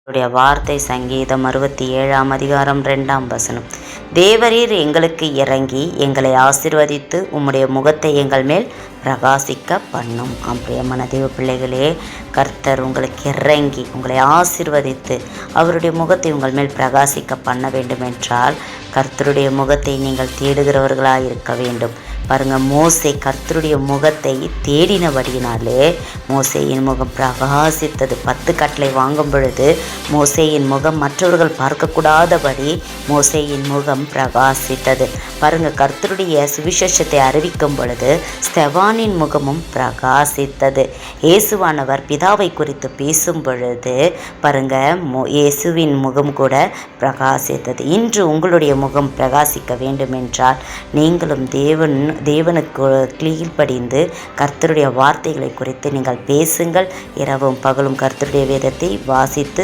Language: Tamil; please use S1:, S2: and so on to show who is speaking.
S1: வார்த்தை சங்கீதம் 67 அதிகாரம் 2 தேவரீர் எங்களுக்கு இறங்கி எங்களை ஆசீர்வதித்து உம்முடைய முகத்தை எங்கள் மேல் பிரகாசிக்க பண்ணும். பிரியமான தேவ பிள்ளைகளே, கர்த்தர் உங்களுக்கு இறங்கி உங்களை ஆசீர்வதித்து அவருடைய முகத்தை உங்கள் மேல் பிரகாசிக்க பண்ண வேண்டும் என்றால் கர்த்தருடைய முகத்தை நீங்கள் தேடுகிறவர்களாக இருக்க வேண்டும். பாருங்க, மோசே கர்த்தருடைய முகத்தை தேடினபடியினாலே மோசேயின் முகம் பிரகாசித்தது. 10 கட்டளை வாங்கும் பொழுது மோசேயின் முகம் மற்றவர்கள் பார்க்கக்கூடாதபடி மோசேயின் முகம் பிரகாசித்தது. பாருங்க, கர்த்தருடைய சுவிசேஷத்தை அறிவிக்கும் பொழுது ஸ்தெவானின் முகமும் பிரகாசித்தது. இயேசுவானவர் பிதாவை குறித்து பேசும் பொழுது பாருங்க, இயேசுவின் முகம் கூட பிரகாசித்தது. இன்று உங்களுடைய முகம் பிரகாசிக்க வேண்டும் என்றால் நீங்களும் தேவனுக்கு கீழ்ப்படிந்து கர்த்தருடைய வார்த்தைகளை குறித்து நீங்கள் பேசுங்கள். இரவும் பகலும் கர்த்தருடைய வேதத்தை வாசித்து